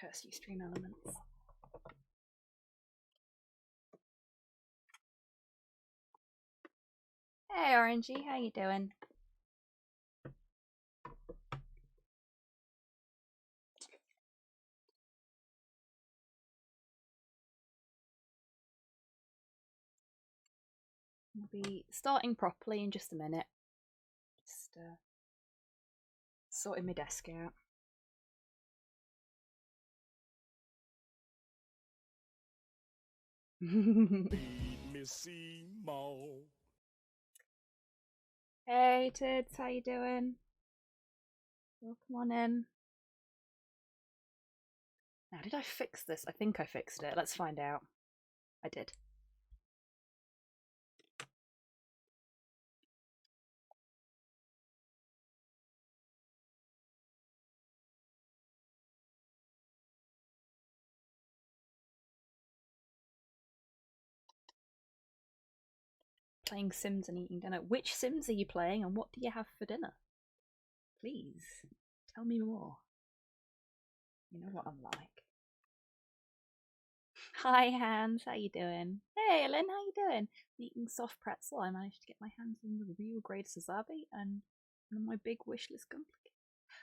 Curse you, Stream Elements. Hey, Orangey, how you doing? I'll be starting properly in just a minute. Just sorting my desk out. Hey, Tids, how you doing? Well, come on in. Now, did I fix this? I think I fixed it. Let's find out. I did. Playing Sims and eating dinner. Which Sims are you playing and what do you have for dinner? Please, tell me more. You know what I'm like. Hi, Hans. How you doing? Hey, Lynn. How you doing? Eating soft pretzel. I managed to get my hands on the real grade Sazabi and one of my big wish list complications.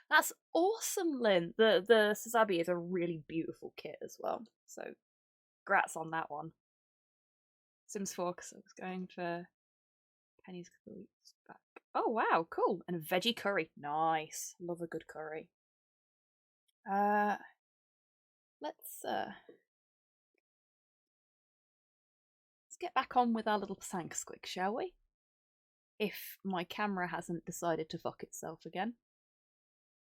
That's awesome, Lynn. The Sazabi is a really beautiful kit as well. So, grats on that one. Sims 4, because I was going for Penny's back. Oh wow, cool. And a veggie curry. Nice. Love a good curry. Let's get back on with our little Sank Squig, shall we? If my camera hasn't decided to fuck itself again.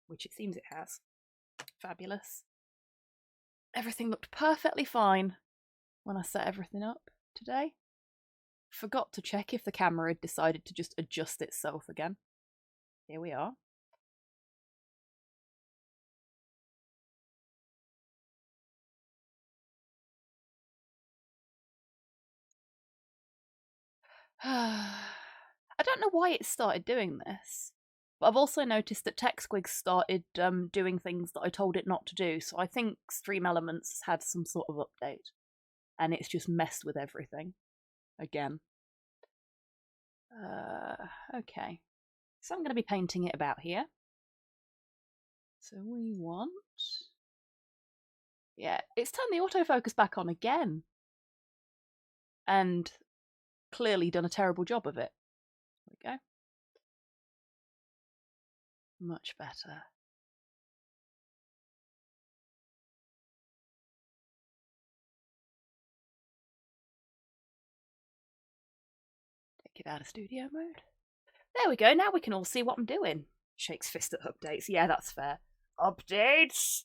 Which it seems it has. Fabulous. Everything looked perfectly fine when I set everything up today. Forgot to check if the camera had decided to just adjust itself again. Here we are. I don't know why it started doing this, but I've also noticed that TechSquig started doing things that I told it not to do, so I think Stream Elements had some sort of update, and it's just messed with everything again. Okay, so I'm going to be painting it about here. So we want... Yeah, it's turned the autofocus back on again, and clearly done a terrible job of it. There we go. Much better. Take it out of studio mode. There we go, now we can all see what I'm doing. Shakes fist at updates. Yeah, that's fair. Updates!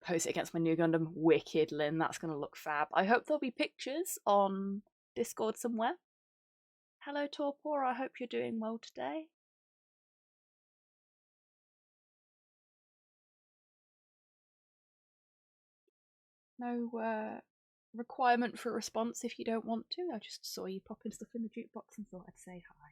Pose it against my new Gundam. Wicked, Lynn. That's going to look fab. I hope there'll be pictures on Discord somewhere. Hello, Torpor. I hope you're doing well today. No requirement for a response if you don't want to. I just saw you popping stuff in the jukebox and thought I'd say hi.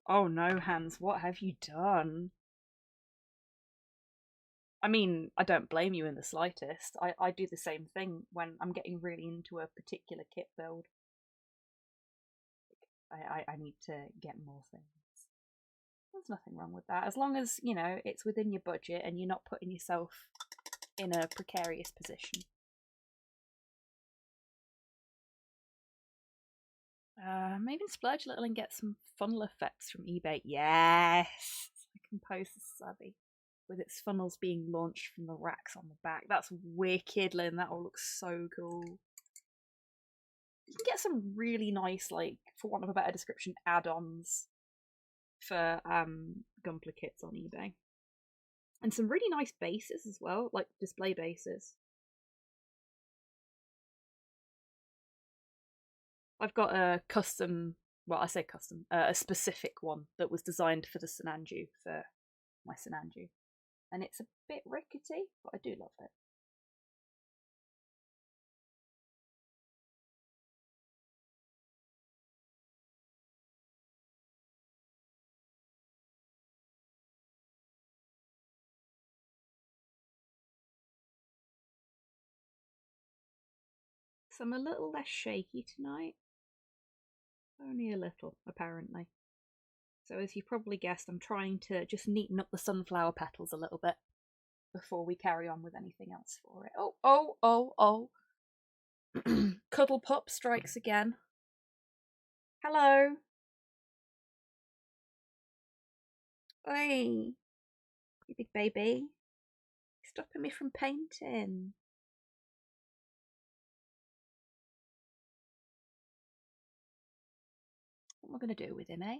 Oh no, Hans, what have you done? I mean, I don't blame you in the slightest. I do the same thing when I'm getting really into a particular kit build. I need to get more things. There's nothing wrong with that. As long as, you know, it's within your budget and you're not putting yourself in a precarious position. Maybe splurge a little and get some funnel effects from eBay. Yes! I can post this savvy with its funnels being launched from the racks on the back. That's wicked, Lynn. That all looks so cool. You can get some really nice, like, for want of a better description, add-ons for Gunpla kits on eBay. And some really nice bases as well, like display bases. I've got a custom, well, I say custom, a specific one that was designed for the Sinanju, for my Sinanju. and it's a bit rickety, but I do love it. So I'm a little less shaky tonight. Only a little, apparently. So as you probably guessed, I'm trying to just neaten up the sunflower petals a little bit before we carry on with anything else for it. Oh, oh, oh, oh. Cuddle Pup strikes again. Hello. Oi, you big baby. Stopping me from painting. What am I going to do with him, eh?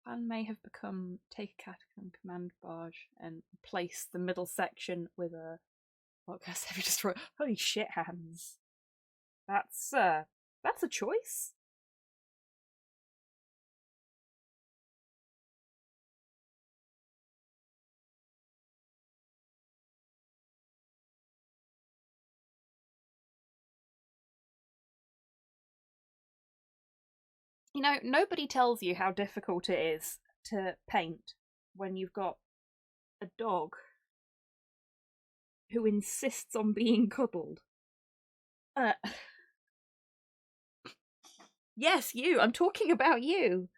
Plan may have become take a catacomb command barge and place the middle section with a podcast heavy destroyer. Holy shit, hands. That's a choice. You know, nobody tells you how difficult it is to paint when you've got a dog who insists on being cuddled. Yes, you. I'm talking about you.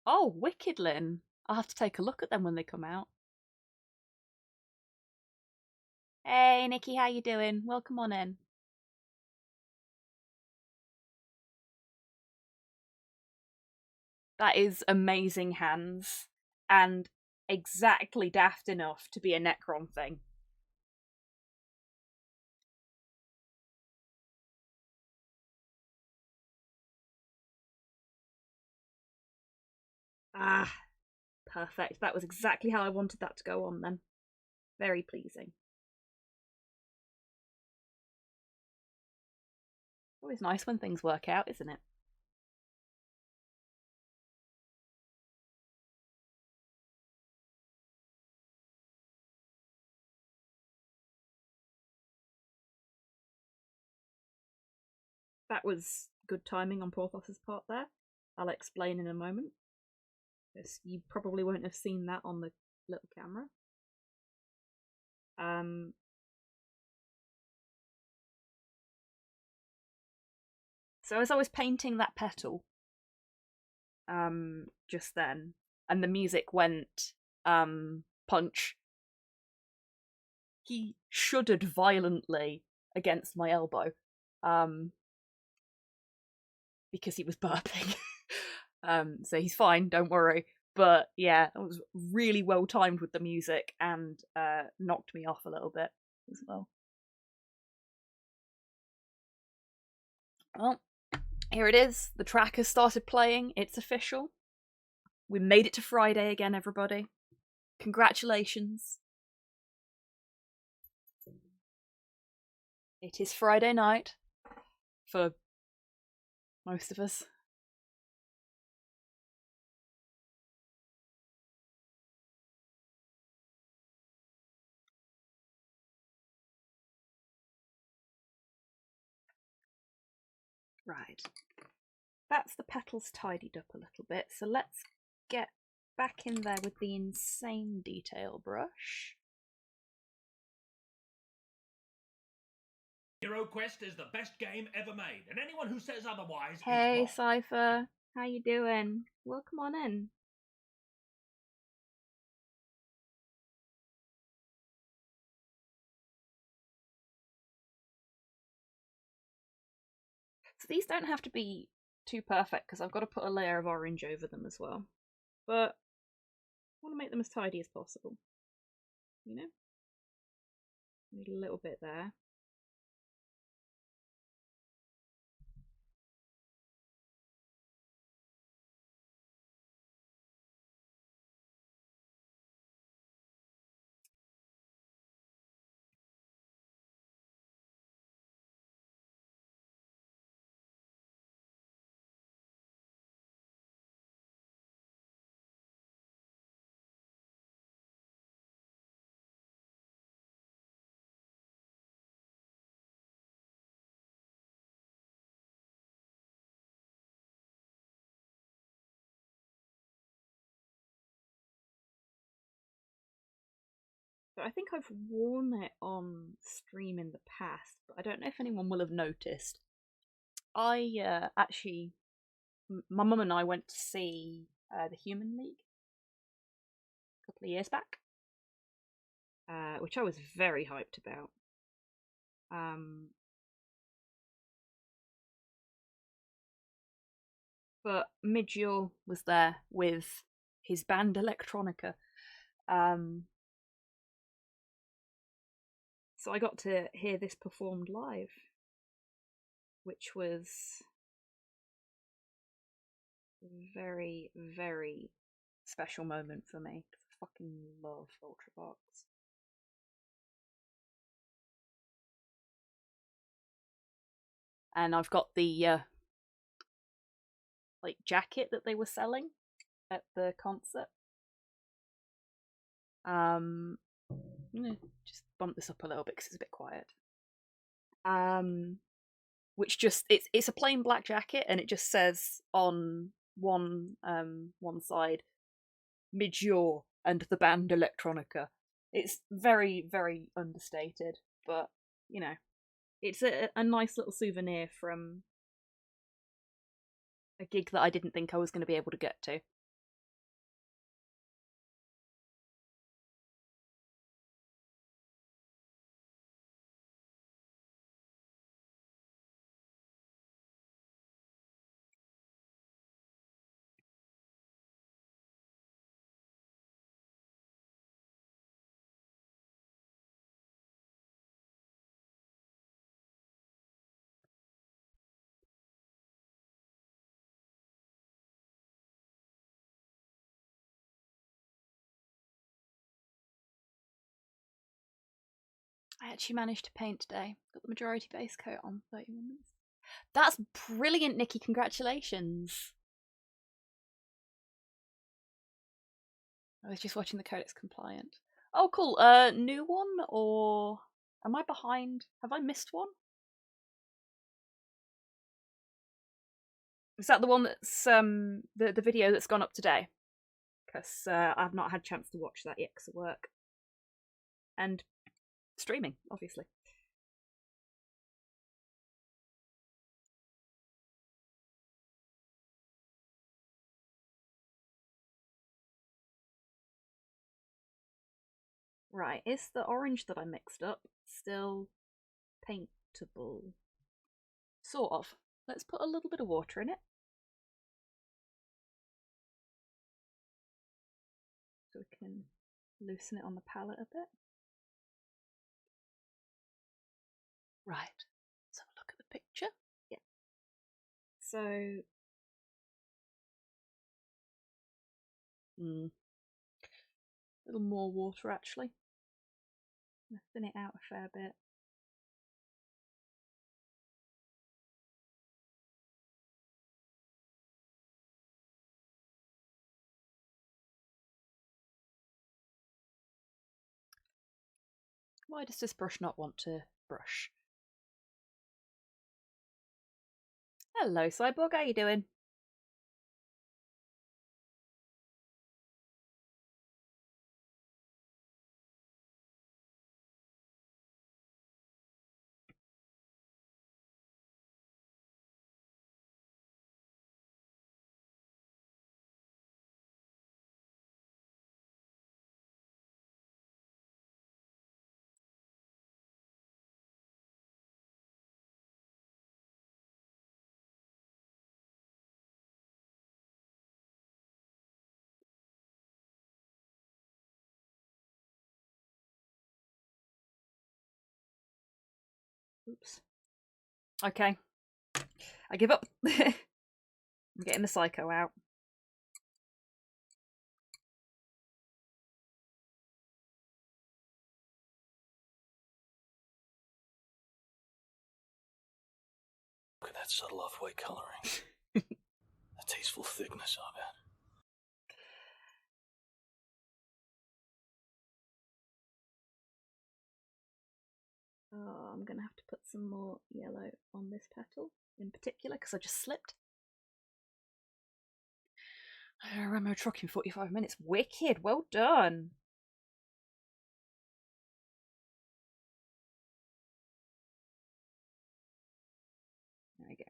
Oh, Wickedlin. I'll have to take a look at them when they come out. Hey, Nikki, how you doing? Welcome on in. That is amazing hands, and exactly daft enough to be a Necron thing. Ah, perfect. That was exactly how I wanted that to go on then. Very pleasing. Always nice when things work out, isn't it? That was good timing on Porthos's part there. I'll explain in a moment. Because you probably won't have seen that on the little camera. So as I was painting that petal, just then, and the music went, punch, he shuddered violently against my elbow, because he was burping. So he's fine, don't worry. But yeah, it was really well timed with the music and knocked me off a little bit as well. Well, here it is. The track has started playing. It's official. We made it to Friday again, everybody. Congratulations. It is Friday night for most of us. Right. That's the petals tidied up a little bit, so let's get back in there with the insane detail brush. Hero Quest is the best game ever made, and anyone who says otherwise Hey, is wrong. Cypher, how you doing? Welcome on in. So these don't have to be too perfect because I've got to put a layer of orange over them as well. But I want to make them as tidy as possible. you know? Need a little bit there. So I think I've worn it on stream in the past, but I don't know if anyone will have noticed. I actually, my mum and I went to see the Human League a couple of years back, which I was very hyped about. But Midgeo was there with his band Electronica. So I got to hear this performed live, which was a very, very special moment for me. I fucking love Ultravox. And I've got the like jacket that they were selling at the concert. I'm gonna just bump this up a little bit because it's a bit quiet. Which just it's a plain black jacket and it just says on one side Midgeo and the band Electronica. It's very, very understated, but you know, it's a nice little souvenir from a gig that I didn't think I was going to be able to get to. I actually managed to paint today. Got the majority base coat on 31 minutes. That's brilliant, Nikki. Congratulations. I was just watching the Codex Compliant. Oh, cool. New one or am I behind? Have I missed one? Is that the one that's the video that's gone up today? Because I've not had a chance to watch that yet because of work and streaming, obviously. Right, is the orange that I mixed up still paintable? Sort of. Let's put a little bit of water in it. So we can loosen it on the palette a bit. Right, let's have a look at the picture. Yeah. So, a little more water actually. I'm gonna thin it out a fair bit. Why does this brush not want to brush? Hello, Cyborg, how you doing? Oops. Okay. I give up. I'm getting the Psycho out. Look at that subtle off-white coloring. The tasteful thickness of it. Oh, I'm gonna have to put some more yellow on this petal in particular because I just slipped. Ramo truck in 45 minutes. Wicked, well done. There we go.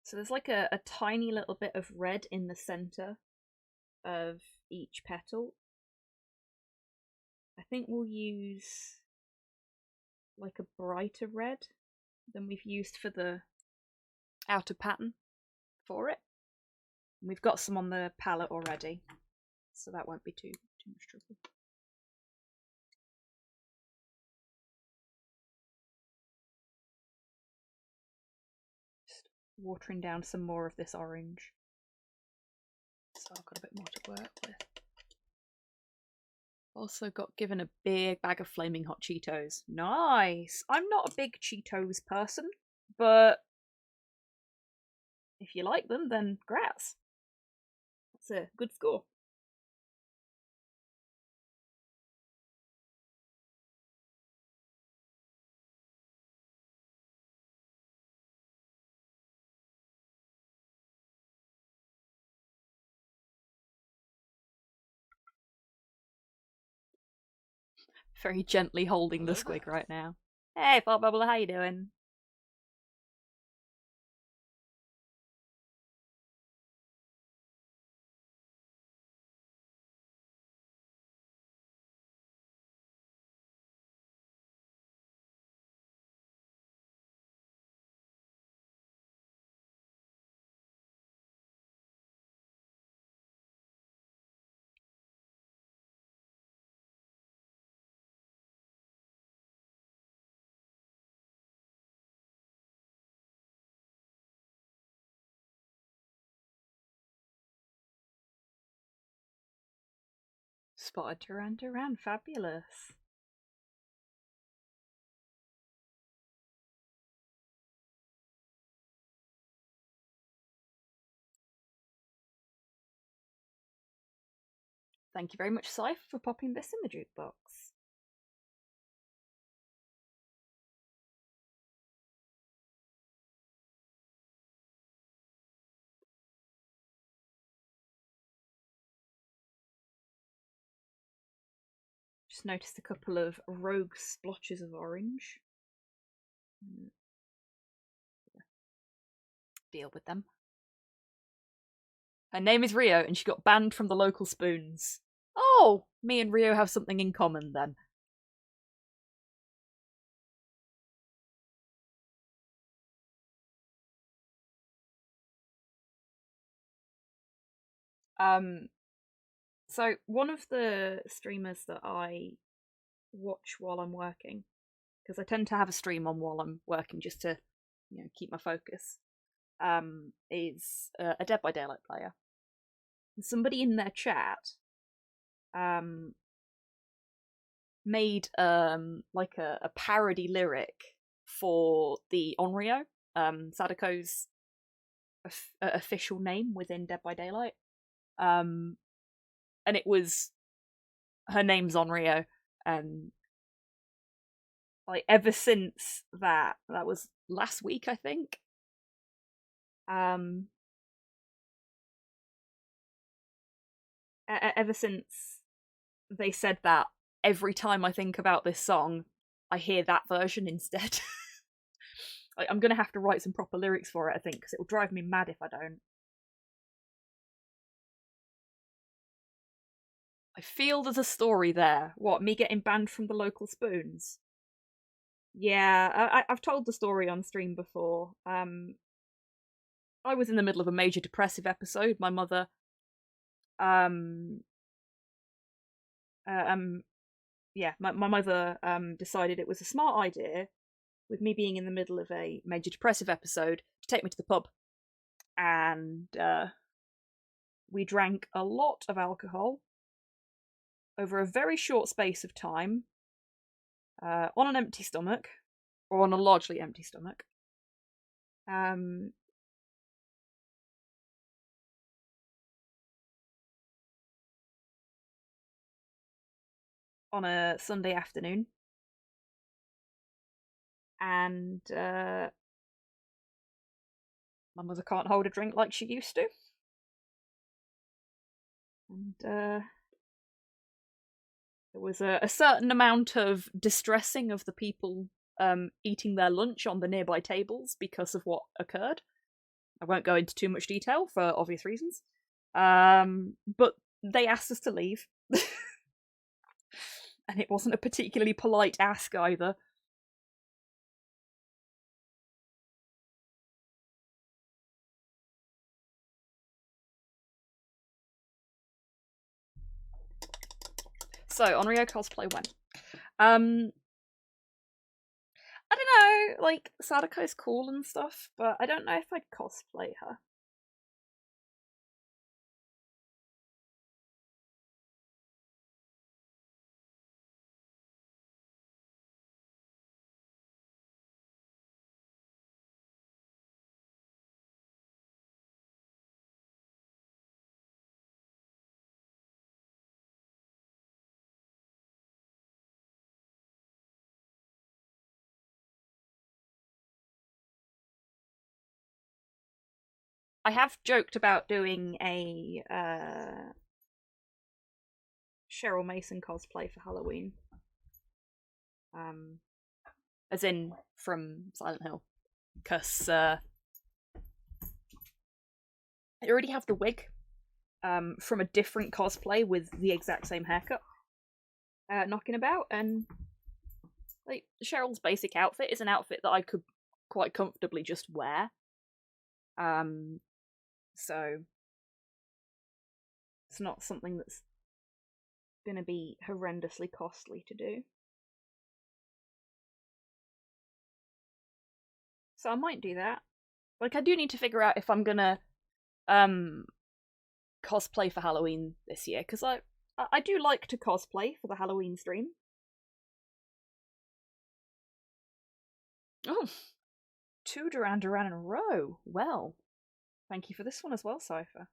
So there's like a tiny little bit of red in the center of each petal. I think we'll use like a brighter red than we've used for the outer pattern for it. And we've got some on the palette already, so that won't be too much trouble. Just watering down some more of this orange. So I've got a bit more to work with. Also got given a big bag of flaming hot Cheetos. Nice! I'm not a big Cheetos person, but if you like them, then grats. That's a good score. Very gently holding the squig right now. Hey, Thought Bubble, how you doing? Spotted Duran Duran, fabulous. Thank you very much, Scythe, for popping this in the jukebox. Just noticed a couple of rogue splotches of orange. Deal with them. Her name is Rio, and she got banned from the local spoons. Oh, me and Rio have something in common then. So one of the streamers that I watch while I'm working, because I tend to have a stream on while I'm working just to, keep my focus, is a Dead by Daylight player. And somebody in their chat made like a parody lyric for the Onryo, Sadako's official name within Dead by Daylight. And it was, her name's Onryo, and like ever since that was last week, I think. Ever since they said that, every time I think about this song, I hear that version instead. I'm gonna have to write some proper lyrics for it, I think, because it will drive me mad if I don't. I feel there's a story there. What, me getting banned from the local spoons? Yeah, I've told the story on stream before. I was in the middle of a major depressive episode. My mother, my mother decided it was a smart idea, with me being in the middle of a major depressive episode, to take me to the pub, and we drank a lot of alcohol over a very short space of time, on an empty stomach, or on a largely empty stomach. On a Sunday afternoon, and my mother can't hold a drink like she used to, and there was a certain amount of distressing of the people eating their lunch on the nearby tables because of what occurred. I won't go into too much detail for obvious reasons, but they asked us to leave. And it wasn't a particularly polite ask either. So, Onryo cosplay when? I don't know, like, Sadako's cool and stuff, but I don't know if I'd cosplay her. I have joked about doing a Cheryl Mason cosplay for Halloween. As in from Silent Hill. Because I already have the wig from a different cosplay with the exact same haircut knocking about, and like Cheryl's basic outfit is an outfit that I could quite comfortably just wear. So it's not something that's gonna be horrendously costly to do. So I might do that. Like, I do need to figure out if I'm gonna cosplay for Halloween this year, because I do like to cosplay for the Halloween stream. Oh, 2 Duran Duran in a row. Well, thank you for this one as well, Cypher.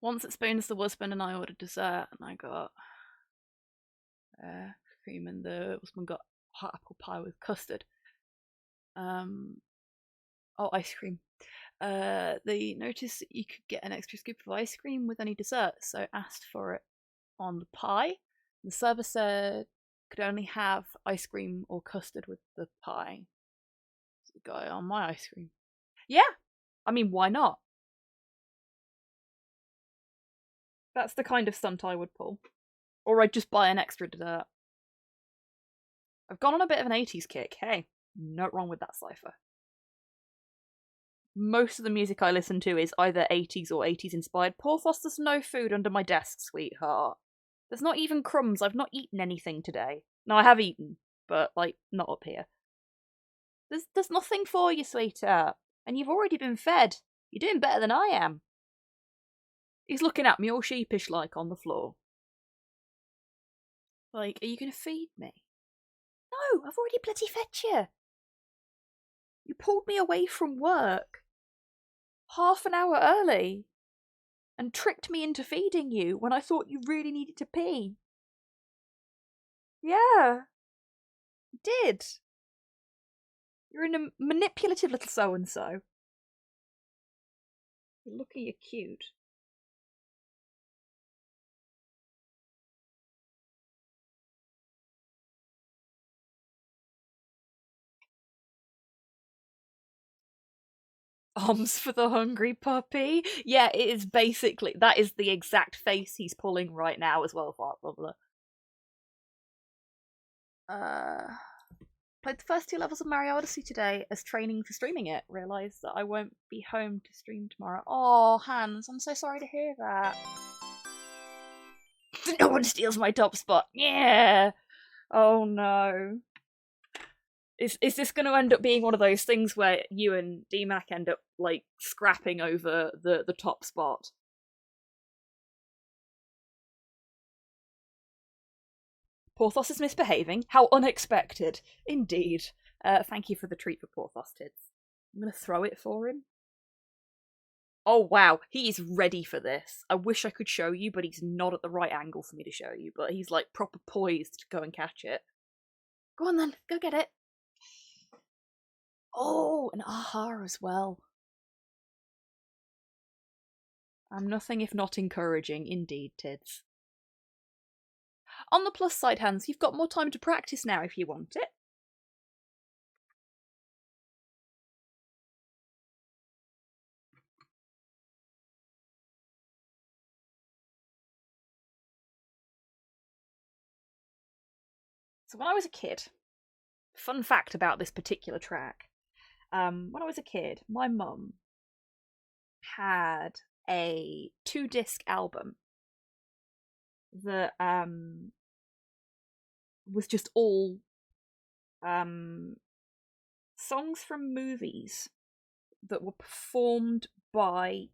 Once at Spoons, the husband and I ordered dessert, and I got cream, and the husband got hot apple pie with custard. Ice cream. They noticed that you could get an extra scoop of ice cream with any dessert, so asked for it on the pie. The server said could only have ice cream or custard with the pie. So the guy on my ice cream. Yeah, I mean, why not? That's the kind of stunt I would pull. Or I'd just buy an extra dessert. I've gone on a bit of an 80s kick. Hey, not wrong with that, Cypher. Most of the music I listen to is either 80s or 80s inspired. Poor Foster's no food under my desk, sweetheart. There's not even crumbs. I've not eaten anything today. No, I have eaten, but, like, not up here. There's nothing for you, sweetheart. And you've already been fed. You're doing better than I am. He's looking at me all sheepish like on the floor. Like, are you going to feed me? No, I've already bloody fed you. You pulled me away from work half an hour early and tricked me into feeding you when I thought you really needed to pee. Yeah, you did. You're a manipulative little so-and-so. You're lucky you're cute. Arms for the hungry puppy. Yeah, it is basically, that is the exact face he's pulling right now as well, Fart Bubbler. Played the first 2 levels of Mario Odyssey today as training for streaming it. Realised that I won't be home to stream tomorrow. Oh, Hans, I'm so sorry to hear that. No one steals my top spot. Yeah. Oh no. Is this going to end up being one of those things where you and DMAC end up like scrapping over the top spot? Porthos is misbehaving. How unexpected. Indeed. Thank you for the treat for Porthos, Tids. I'm going to throw it for him. Oh wow, he is ready for this. I wish I could show you, but he's not at the right angle for me to show you. But he's like proper poised to go and catch it. Go on then, go get it. Oh, an aha as well. I'm nothing if not encouraging, indeed, Tids. On the plus side, Hans, you've got more time to practice now if you want it. So when I was a kid, fun fact about this particular track, when I was a kid, my mum had a 2-disc album that was just all songs from movies that were performed by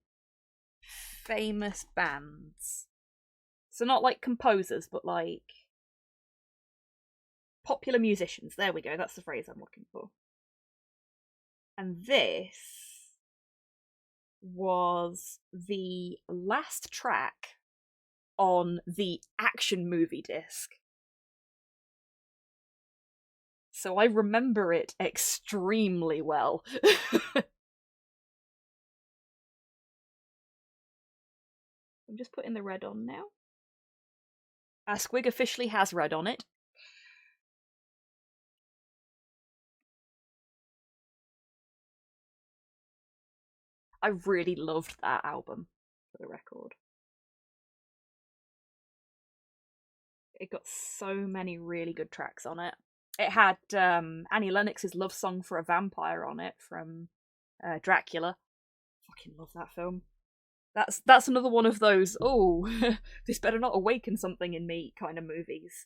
famous bands. So not like composers, but like popular musicians. There we go, that's the phrase I'm looking for. And this was the last track on the action movie disc. So I remember it extremely well. I'm just putting the red on now. Squig officially has red on it. I really loved that album, for the record. It got so many really good tracks on it. It had Annie Lennox's Love Song for a Vampire on it from Dracula. Fucking love that film. That's another one of those, oh, this better not awaken something in me kind of movies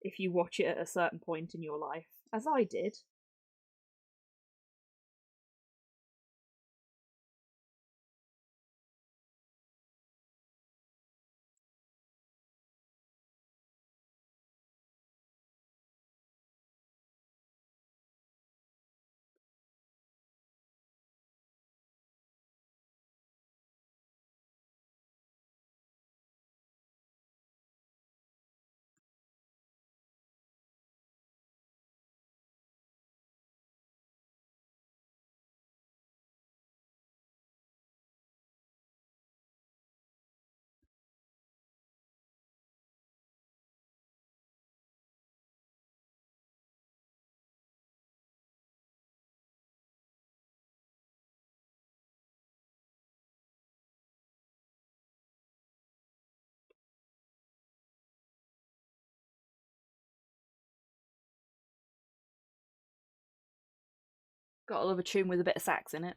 if you watch it at a certain point in your life, as I did. Gotta love a tune with a bit of sax in it.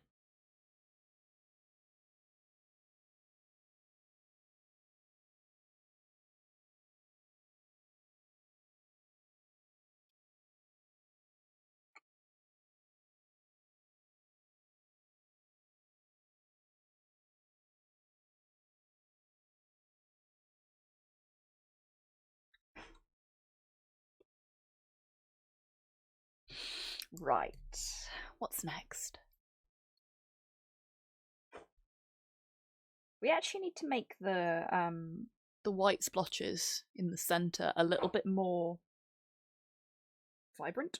Right. What's next? We actually need to make the white splotches in the center a little bit more vibrant.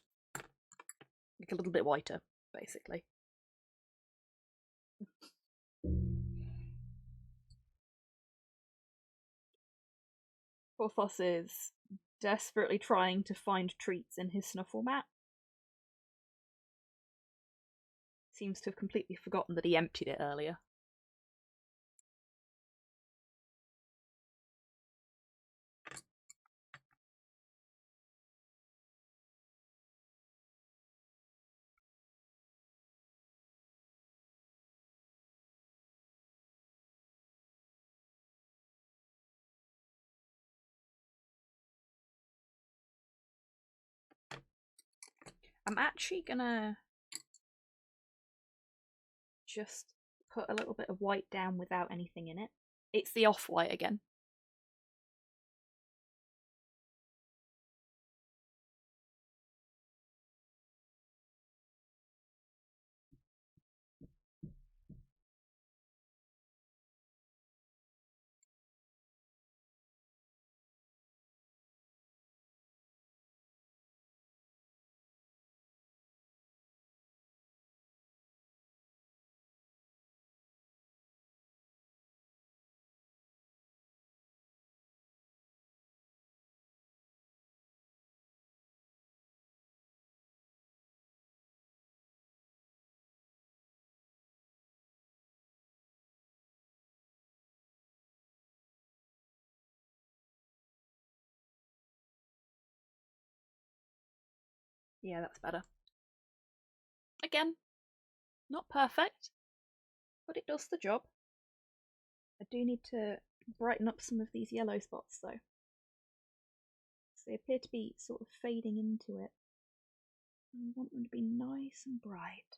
Like a little bit whiter, basically. Porthos is desperately trying to find treats in his snuffle mat. Seems to have completely forgotten that he emptied it earlier. I'm actually gonna just put a little bit of white down without anything in it. It's the off-white again. Yeah, that's better. Again, not perfect, but it does the job. I do need to brighten up some of these yellow spots though. So they appear to be sort of fading into it. I want them to be nice and bright.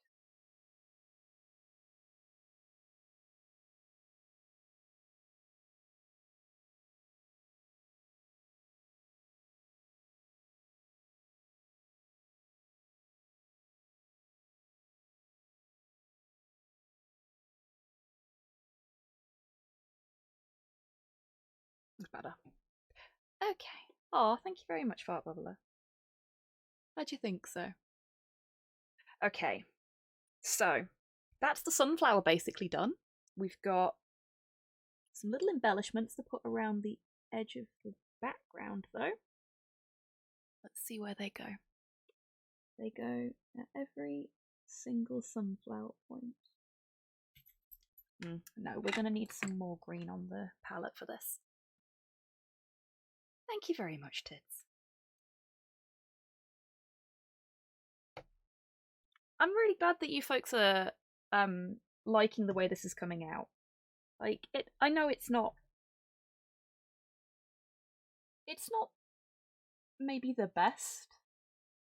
That's better. Okay. Oh, thank you very much, Fart Bubbler. How'd you think so? Okay. So, that's the sunflower basically done. We've got some little embellishments to put around the edge of the background, though. Let's see where they go. They go at every single sunflower point. No, we're going to need some more green on the palette for this. Thank you very much, Tits. I'm really glad that you folks are liking the way this is coming out. Like, I know it's not maybe the best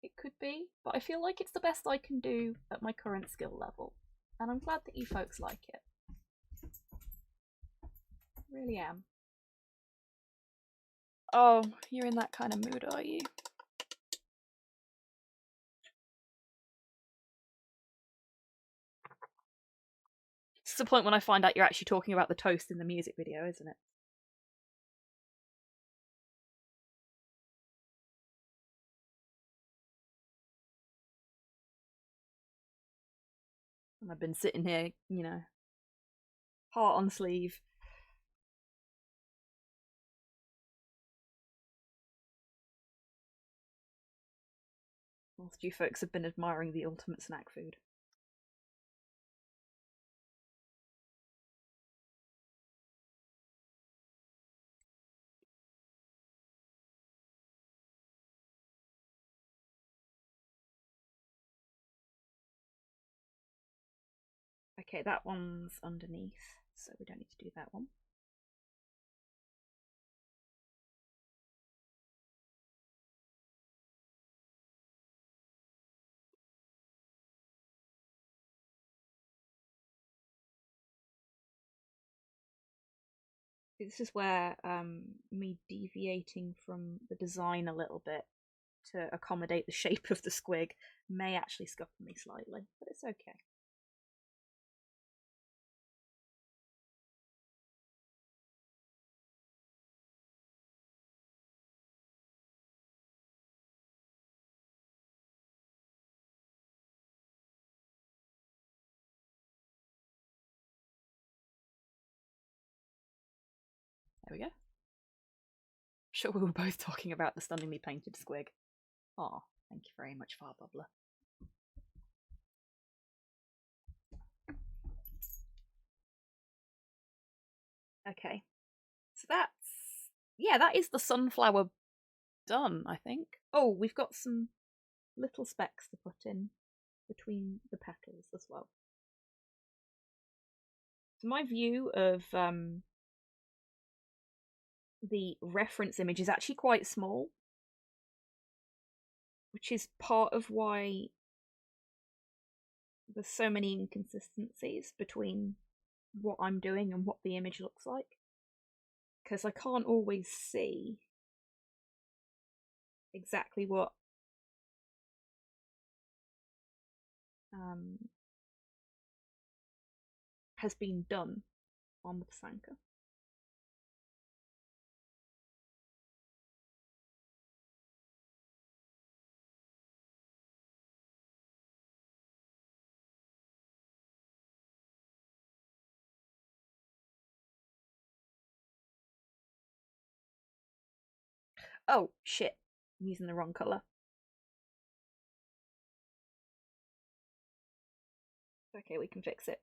it could be, but I feel like it's the best I can do at my current skill level. And I'm glad that you folks like it. I really am. Oh, you're in that kind of mood, are you? It's the point when I find out you're actually talking about the toast in the music video, isn't it? And I've been sitting here, you know, heart on sleeve. Whilst you folks have been admiring the ultimate snack food. Okay, that one's underneath, so we don't need to do that one. This is where me deviating from the design a little bit to accommodate the shape of the squig may actually scupper me slightly, but it's okay. There we go. Sure, we were both talking about the stunningly painted squig. Aw, thank you very much, Farbubbler. Okay, so that is the sunflower done, I think. Oh, we've got some little specks to put in between the petals as well. So my view of the reference image is actually quite small, which is part of why there's so many inconsistencies between what I'm doing and what the image looks like, because I can't always see exactly what has been done on the Pysanka. Oh, shit. I'm using the wrong colour. Okay, we can fix it.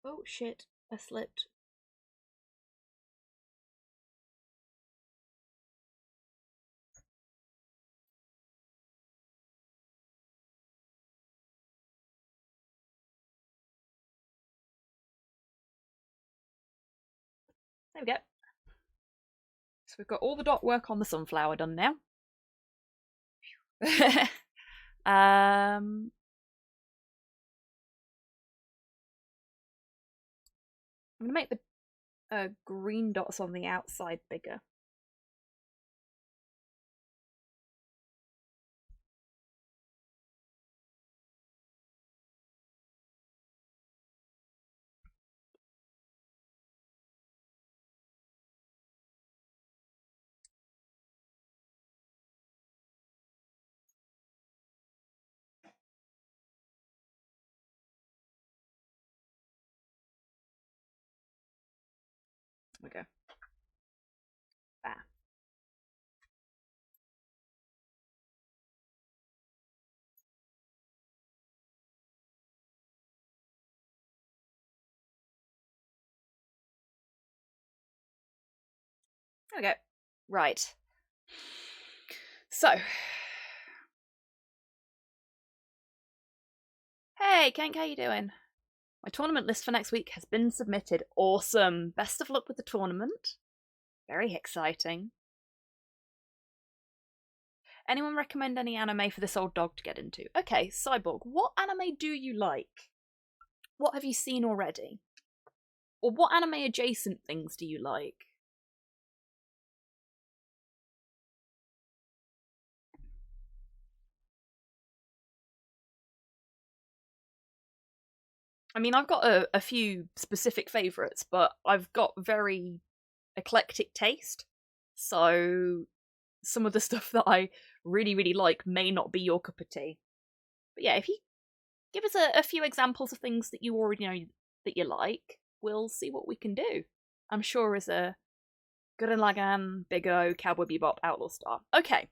Oh, shit. I slipped. There we go. So we've got all the dot work on the sunflower done now. I'm going to make the green dots on the outside bigger. There we go. Ah. There we go. Right. So. Hey, Kenk, how you doing? My tournament list for next week has been submitted. Awesome. Best of luck with the tournament. Very exciting. Anyone recommend any anime for this old dog to get into? Okay, Cyborg, what anime do you like? What have you seen already? Or what anime adjacent things do you like? I mean, I've got a few specific favourites, but I've got very eclectic taste. So some of the stuff that I really, really like may not be your cup of tea. But yeah, if you give us a few examples of things that you already know that you like, we'll see what we can do. I'm sure as a Gurren Lagann, Big O, Cowboy Bebop, Outlaw Star. Okay,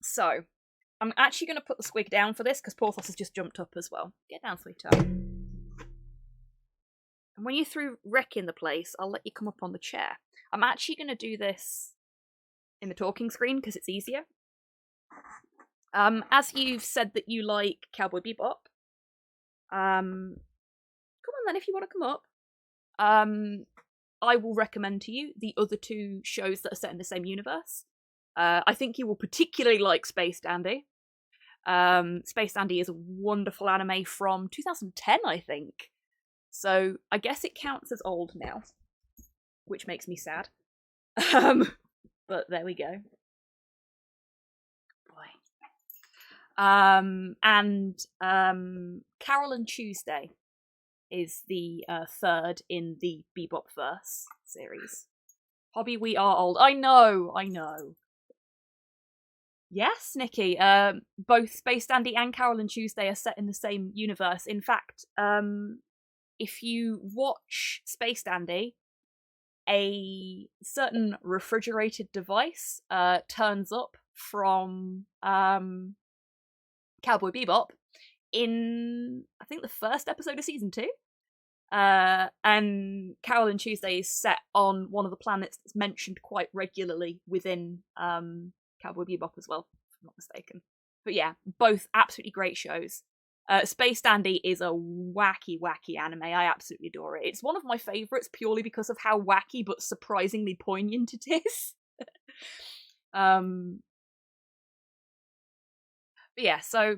so I'm actually going to put the squig down for this because Porthos has just jumped up as well. Get down, sweetheart. And when you threw Rick in the place, I'll let you come up on the chair. I'm actually going to do this in the talking screen because it's easier. As you've said that you like Cowboy Bebop, come on then if you want to come up. I will recommend to you the other two shows that are set in the same universe. I think you will particularly like Space Dandy. Space Dandy is a wonderful anime from 2010, I think. So I guess it counts as old now, which makes me sad. But there we go. And Carol and Tuesday is the third in the Bebop verse series. Hobby, we are old. I know. Yes, Nikki. Both Space Dandy and Carol and Tuesday are set in the same universe. In fact, if you watch Space Dandy, a certain refrigerated device turns up from Cowboy Bebop in, I think, the first episode of season 2. And Carol and Tuesday is set on one of the planets that's mentioned quite regularly within Cowboy Bebop as well, if I'm not mistaken. But yeah, both absolutely great shows. Space Dandy is a wacky anime. I absolutely adore it. It's one of my favourites purely because of how wacky but surprisingly poignant it is. But yeah, so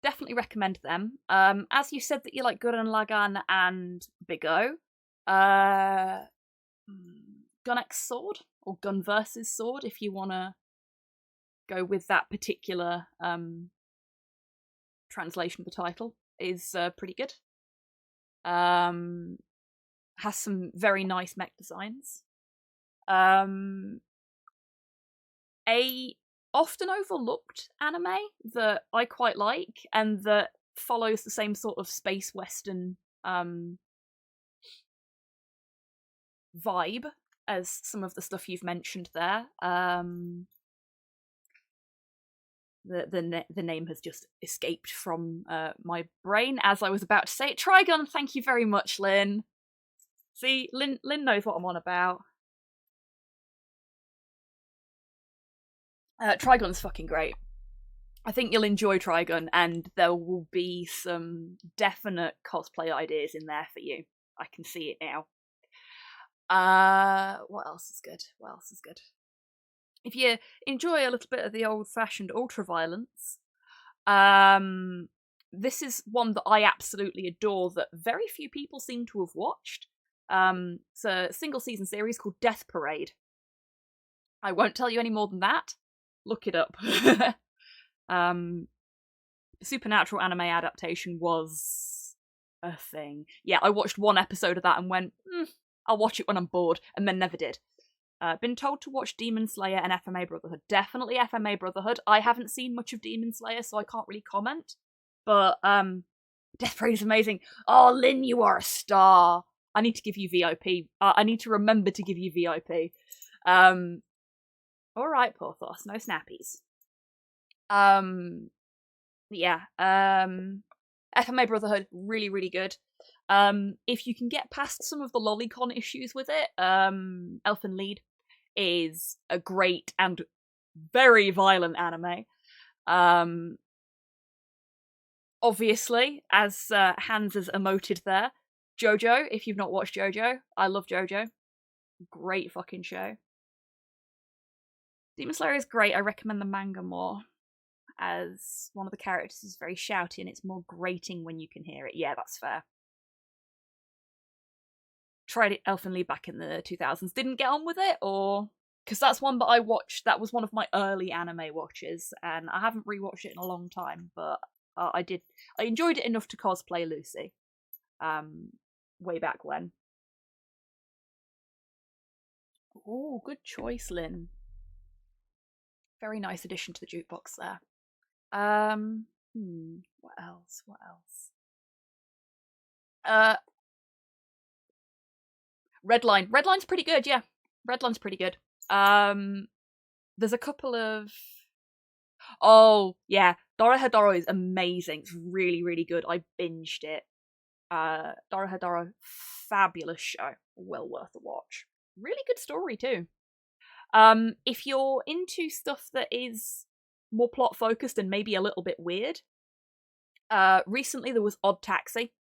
definitely recommend them. As you said that you like Gurren Lagann and Big O, Gun X Sword, or Gun vs. Sword, if you want to go with that particular translation of the title, is pretty good. Has some very nice mech designs. A often overlooked anime that I quite like, and that follows the same sort of space western vibe as some of the stuff you've mentioned there. The name has just escaped from my brain as I was about to say it. Trigun, thank you very much, Lynn. See, Lynn knows what I'm on about. Trigun's fucking great. I think you'll enjoy Trigun, and there will be some definite cosplay ideas in there for you. I can see it now. What else is good? If you enjoy a little bit of the old-fashioned ultra-violence, this is one that I absolutely adore that very few people seem to have watched. It's a single-season series called Death Parade. I won't tell you any more than that. Look it up. The Supernatural anime adaptation was a thing. Yeah, I watched one episode of that and went, I'll watch it when I'm bored, and then never did. Been told to watch Demon Slayer and FMA Brotherhood. Definitely FMA Brotherhood. I haven't seen much of Demon Slayer, so I can't really comment. But Death Parade is amazing. Oh, Lynn, you are a star. I need to give you VIP. I need to remember to give you VIP. Alright, Porthos, no snappies. Yeah. FMA Brotherhood, really, really good. If you can get past some of the lolicon issues with it, Elfen Lied is a great and very violent anime. Obviously, as Hans has emoted there, JoJo, if you've not watched JoJo, I love JoJo. Great fucking show. Demon Slayer is great. I recommend the manga more, as one of the characters is very shouty and it's more grating when you can hear it. Yeah, that's fair. Tried it Elfen Lied back in the 2000s. Didn't get on with it, or... Because that's one that I watched. That was one of my early anime watches, and I haven't rewatched it in a long time, but I did. I enjoyed it enough to cosplay Lucy. Way back when. Oh, good choice, Lynn. Very nice addition to the jukebox there. What else? Redline. Redline's pretty good, yeah. Redline's pretty good. There's a couple of... Oh, yeah. Dorohedoro is amazing. It's really, really good. I binged it. Dorohedoro, fabulous show. Well worth a watch. Really good story, too. If you're into stuff that is more plot focused and maybe a little bit weird. Recently there was Odd Taxi.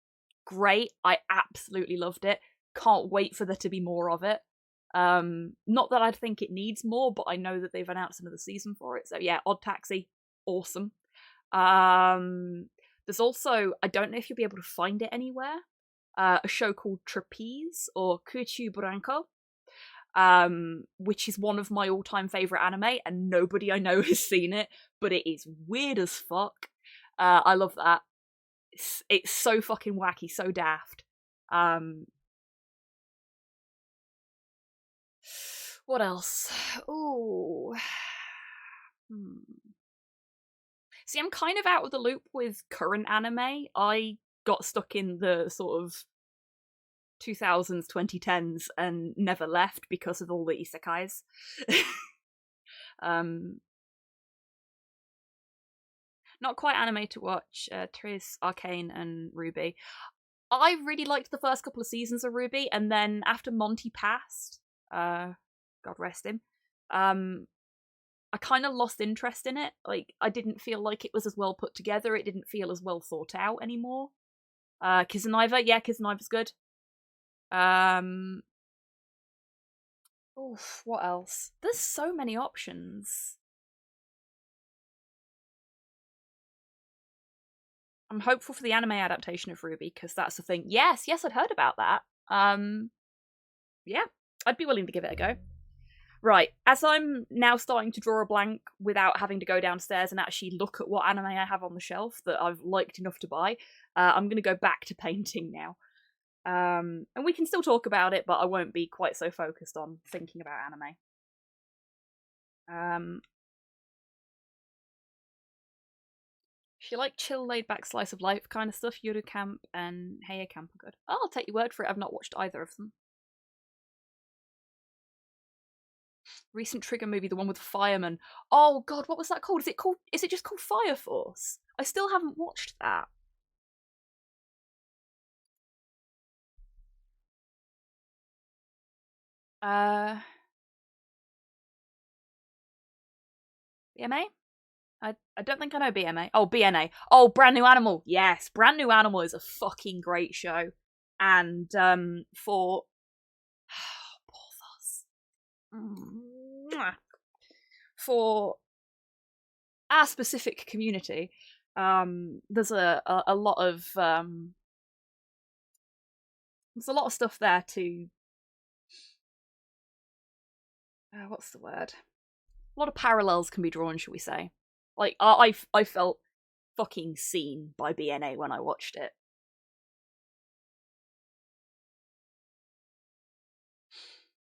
Great. I absolutely loved it. Can't wait for there to be more of it. Not that I think it needs more, but I know that they've announced another season for it. So yeah, Odd Taxi, awesome. There's also, I don't know if you'll be able to find it anywhere, a show called Trapeze or Kuchu Branco, which is one of my all-time favorite anime, and nobody I know has seen it, but it is weird as fuck. I love that. It's so fucking wacky, so daft. What else? Ooh. See, I'm kind of out of the loop with current anime. I got stuck in the sort of 2000s, 2010s and never left because of all the isekais. Not quite anime to watch. Triss, Arcane, and Ruby. I really liked the first couple of seasons of Ruby, and then after Monty passed, God rest him, I kind of lost interest in it. Like, I didn't feel like it was as well put together. It didn't feel as well thought out anymore. Kizunaiva, yeah, Kizunaiva's good. Oof, what else? There's so many options. I'm hopeful for the anime adaptation of Ruby, because that's the thing. Yes, I'd heard about that. Yeah, I'd be willing to give it a go. Right, as I'm now starting to draw a blank without having to go downstairs and actually look at what anime I have on the shelf that I've liked enough to buy, I'm going to go back to painting now. And we can still talk about it, but I won't be quite so focused on thinking about anime. If you like chill, laid-back slice of life kind of stuff, Yuru Camp and Heya Camp are good. Oh, I'll take your word for it, I've not watched either of them. Recent Trigger movie, the one with the fireman. Oh god, what was that called? Is it just called Fire Force? I still haven't watched that. BMA? I don't think I know BMA. Oh, BNA. Oh, Brand New Animal. Yes, Brand New Animal is a fucking great show. And for for our specific community, there's a lot of stuff there to what's the word? A lot of parallels can be drawn, shall we say? Like I felt fucking seen by BNA when I watched it.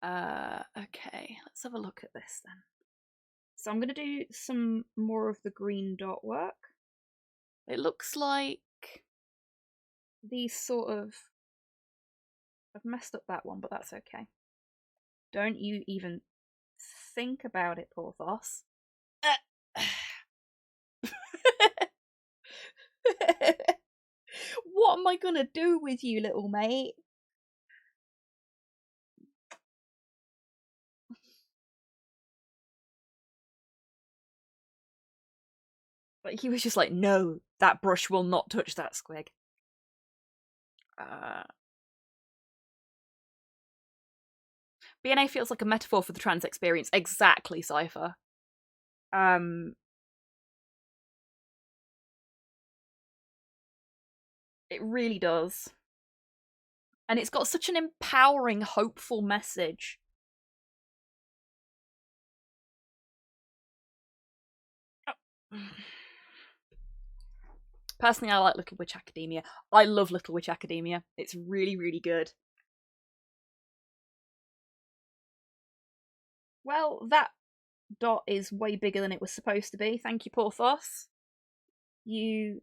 Okay, let's have a look at this then. So I'm going to do some more of the green dot work. It looks like these sort of... I've messed up that one, but that's okay. Don't you even think about it, Porthos. What am I going to do with you, little mate? But he was just like, no, that brush will not touch that squig. BNA feels like a metaphor for the trans experience. Exactly, Cypher. It really does. And it's got such an empowering, hopeful message. Personally, I like Little Witch Academia. I love Little Witch Academia. It's really, really good. Well, that dot is way bigger than it was supposed to be. Thank you, Porthos. You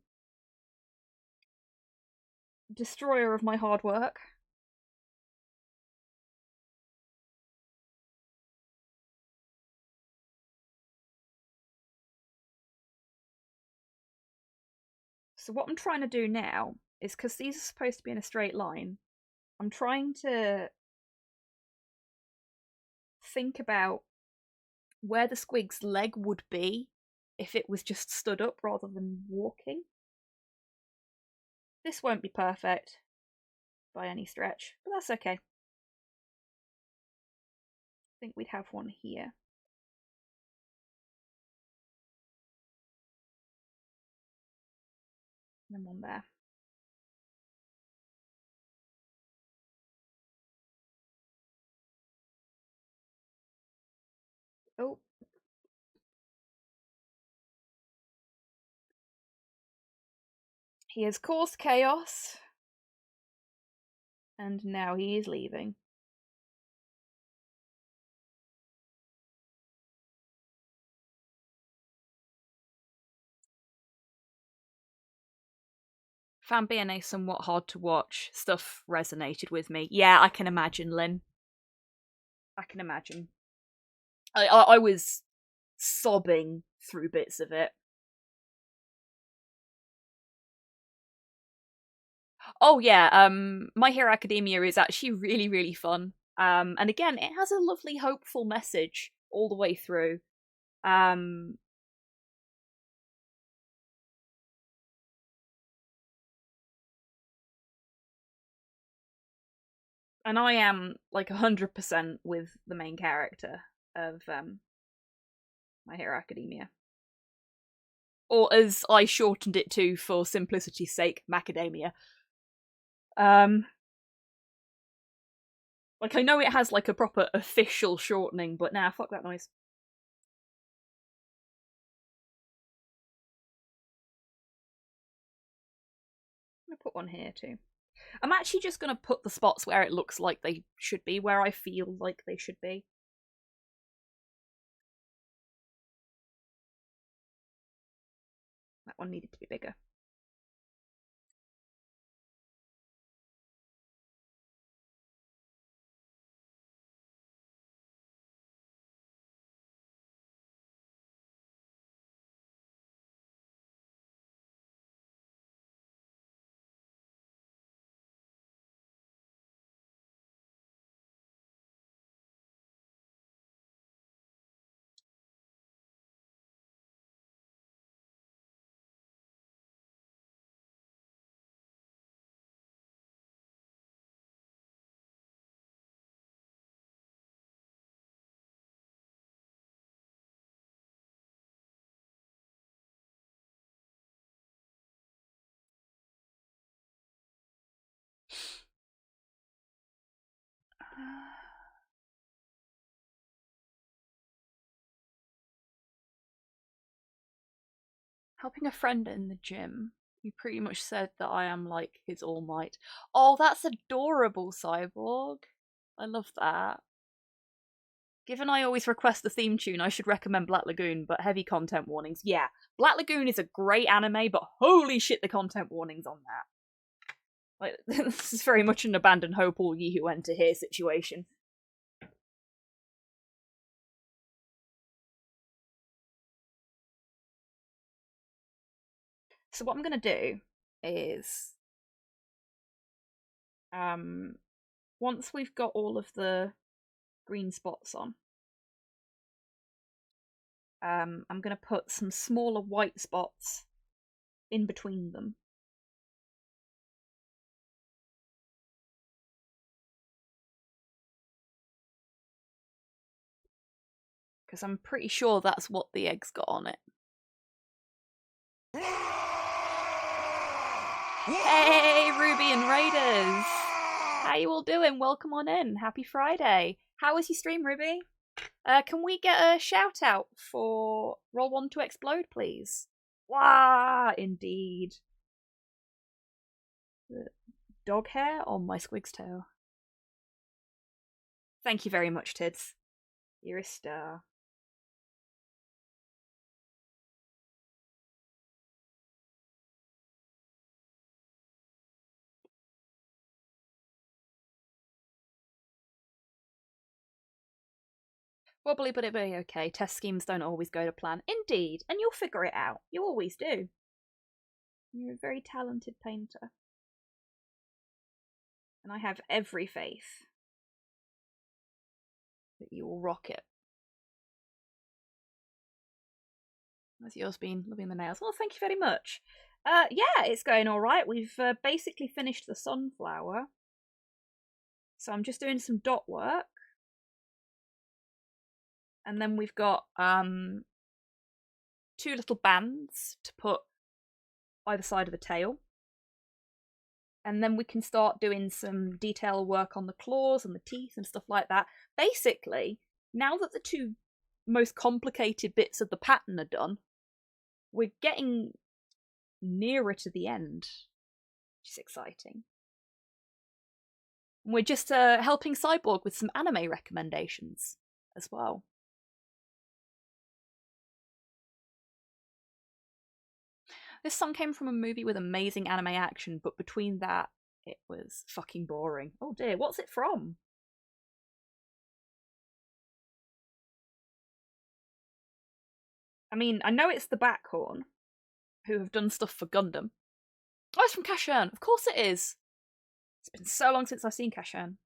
destroyer of my hard work. So what I'm trying to do now is, because these are supposed to be in a straight line, I'm trying to think about where the squig's leg would be if it was just stood up rather than walking. This won't be perfect by any stretch, but that's okay. I think we'd have one here. And then one there. Oh. He has caused chaos. And now he is leaving. Found BNA somewhat hard to watch. Stuff resonated with me. Yeah, I can imagine, Lynn. I can imagine. I was sobbing through bits of it. Oh yeah, My Hero Academia is actually really, really fun. And again, it has a lovely, hopeful message all the way through. And I am like 100% with the main character of My Hero Academia. Or as I shortened it to for simplicity's sake, Macadamia. Like, I know it has like a proper official shortening, but nah, fuck that noise. I'm gonna put one here too. I'm actually just gonna put the spots where it looks like they should be, where I feel like they should be. That one needed to be bigger. Helping a friend in the gym. You pretty much said that I am like his All Might. Oh, that's adorable, Cyborg. I love that. Given I always request the theme tune, I should recommend Black Lagoon, but heavy content warnings. Yeah, Black Lagoon is a great anime, but holy shit, the content warnings on that. Like, this is very much an abandon hope, all ye who enter here situation. So what I'm gonna do is, once we've got all of the green spots on, I'm gonna put some smaller white spots in between them. Because I'm pretty sure that's what the egg's got on it. Hey, Ruby and Raiders! How you all doing? Welcome on in. Happy Friday. How was your stream, Ruby? Can we get a shout out for Roll 1 to Explode, please? Wah! Indeed. The dog hair on my squig's tail. Thank you very much, Tids. You're a star. Wobbly, but it'll be okay. Test schemes don't always go to plan. Indeed, and you'll figure it out. You always do. You're a very talented painter. And I have every faith that you will rock it. How's yours been? Loving the nails. Well, thank you very much. Yeah, it's going all right. We've basically finished the sunflower. So I'm just doing some dot work. And then we've got 2 little bands to put either side of the tail. And then we can start doing some detail work on the claws and the teeth and stuff like that. Basically, now that the 2 most complicated bits of the pattern are done, we're getting nearer to the end, which is exciting. And we're just helping Cyborg with some anime recommendations as well. This song came from a movie with amazing anime action, but between that, it was fucking boring. Oh dear, what's it from? I mean, I know it's the Backhorn, who have done stuff for Gundam. Oh, it's from Casshern. Of course it is. It's been so long since I've seen Casshern.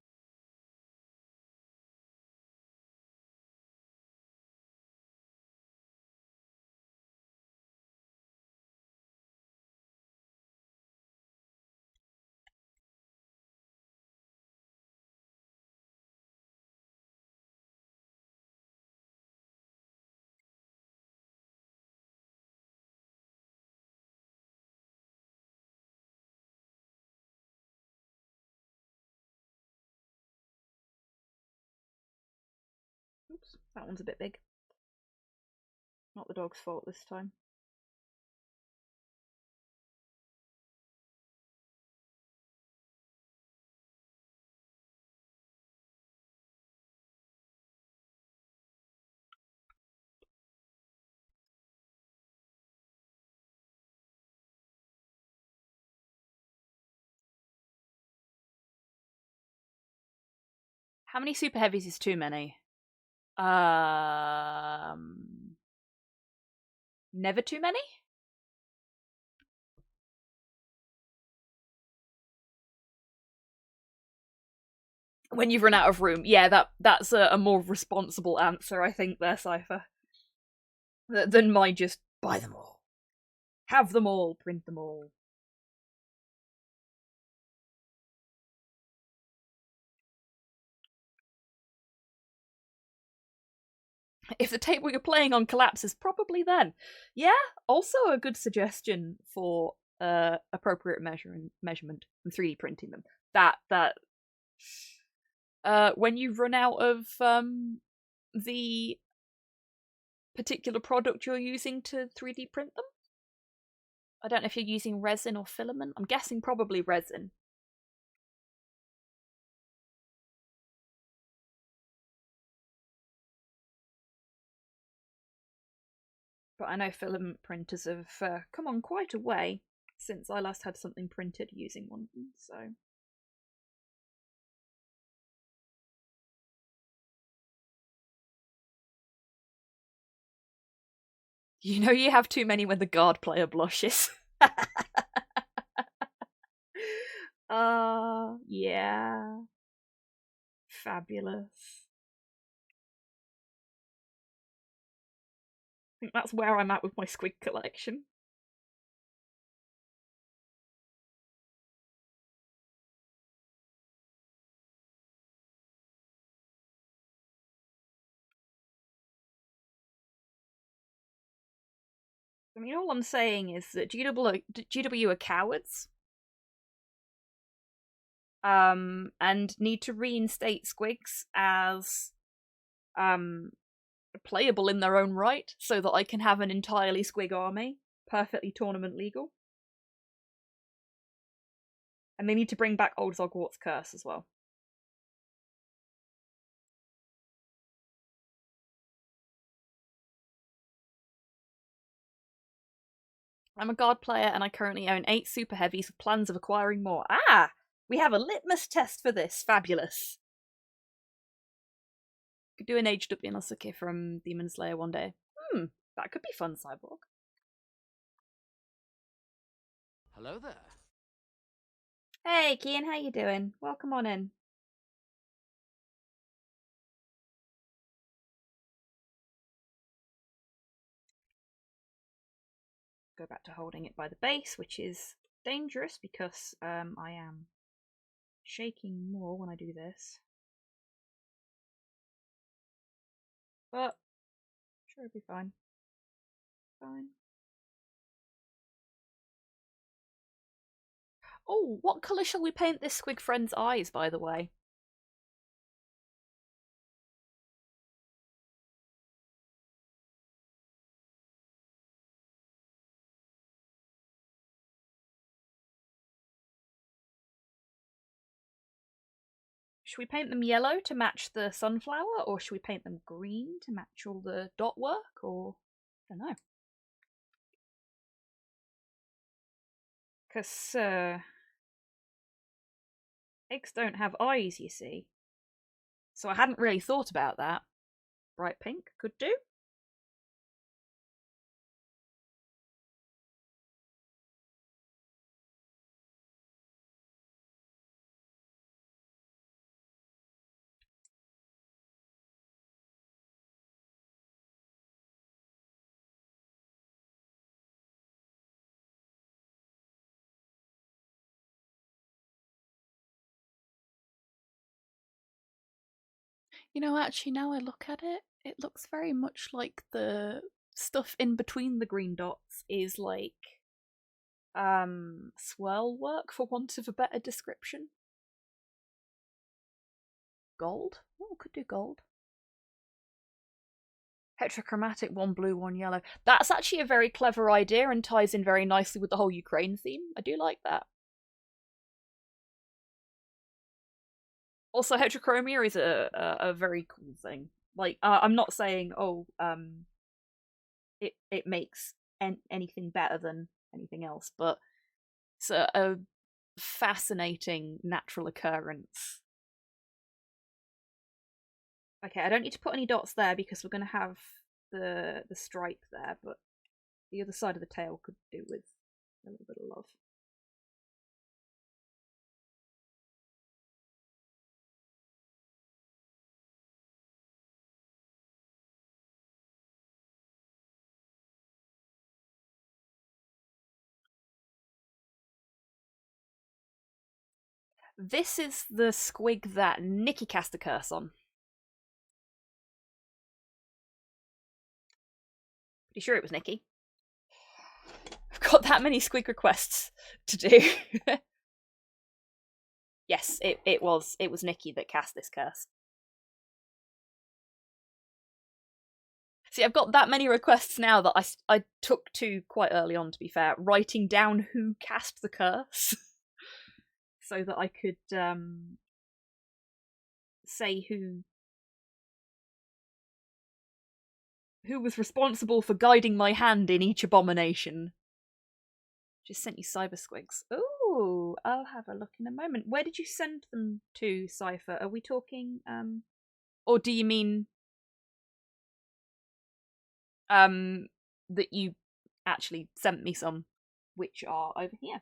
Oops, that one's a bit big. Not the dog's fault this time. How many super heavies is too many? Never too many? When you've run out of room. Yeah, that's a more responsible answer, I think, there, Cypher. Than my just buy them all. Have them all, print them all. If the table you're playing on collapses, probably then. Yeah, also a good suggestion for appropriate measurement and 3D printing them. When you run out of the particular product you're using to 3D print them. I don't know if you're using resin or filament. I'm guessing probably resin. But I know filament printers have come on quite a way since I last had something printed using one of them, so... You know you have too many when the guard player blushes. Yeah. Fabulous. I think that's where I'm at with my squig collection. I mean, all I'm saying is that GW are cowards. And need to reinstate squigs as playable in their own right, so that I can have an entirely squig army, perfectly tournament legal. And they need to bring back Old Zogwart's Curse as well. I'm a guard player and I currently own 8 super heavies with plans of acquiring more. Ah! We have a litmus test for this. Fabulous. Could do an aged up Inosuke from Demon Slayer one day. That could be fun, Cyborg. Hello there. Hey, Kian, how you doing? Welcome on in. go back to holding it by the base, which is dangerous because I am shaking more when I do this. But sure, it'll be fine. Fine. Oh, what colour shall we paint this squig friend's eyes, by the way? Should we paint them yellow to match the sunflower, or should we paint them green to match all the dot work, or I don't know. Because eggs don't have eyes, you see. So I hadn't really thought about that. Bright pink could do. You know, actually, now I look at it, it looks very much like the stuff in between the green dots is like swirl work, for want of a better description. Gold? Oh, could do gold. Heterochromatic, one blue, one yellow. That's actually a very clever idea and ties in very nicely with the whole Ukraine theme. I do like that. Also, heterochromia is a very cool thing. Like, I'm not saying, it makes anything better than anything else, but it's a fascinating natural occurrence. Okay, I don't need to put any dots there because we're going to have the stripe there, but the other side of the tail could do with a little bit of love. This is the squig that Nikki cast a curse on. Pretty sure it was Nikki. I've got that many squig requests to do. Yes, it was Nikki that cast this curse. See, I've got that many requests now that I took to quite early on, to be fair, writing down who cast the curse. So that I could say who was responsible for guiding my hand in each abomination. Just sent you cyber squigs. Ooh, I'll have a look in a moment. Where did you send them to, Cypher? Are we talking or do you mean that you actually sent me some, which are over here?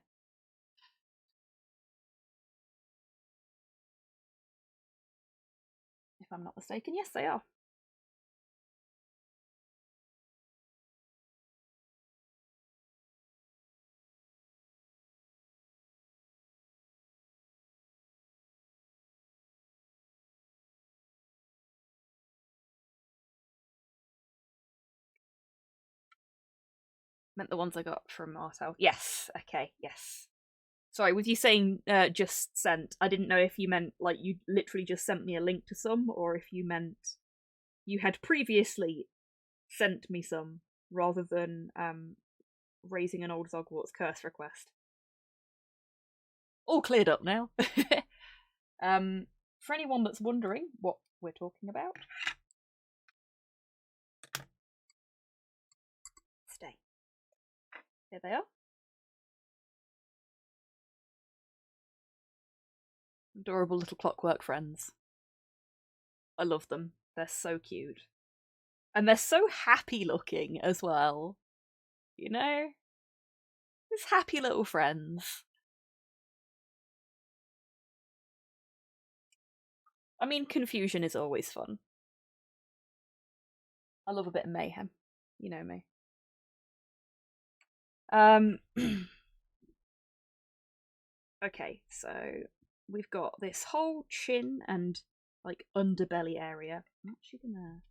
If I'm not mistaken, yes, they are. Meant the ones I got from Martel. Yes, okay, yes. Sorry, with you saying just sent, I didn't know if you meant like you literally just sent me a link to some, or if you meant you had previously sent me some rather than raising an old Zogwarts curse request. All cleared up now. For anyone that's wondering what we're talking about, stay. Here they are. Adorable little clockwork friends. I love them. They're so cute. And they're so happy looking as well. You know? These happy little friends. I mean, confusion is always fun. I love a bit of mayhem. You know me. Okay, so we've got this whole chin and like underbelly area. I'm actually gonna.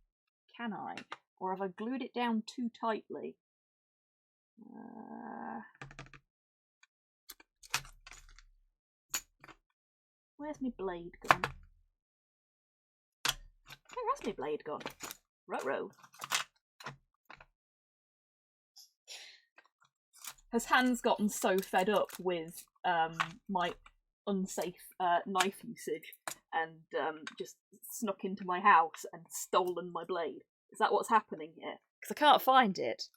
Can I? Or have I glued it down too tightly? Where's my blade gone? Where has my blade gone? Ruh-roh. Has Hans gotten so fed up with my unsafe knife usage and just snuck into my house and stolen my blade? Is that what's happening here? Because I can't find it.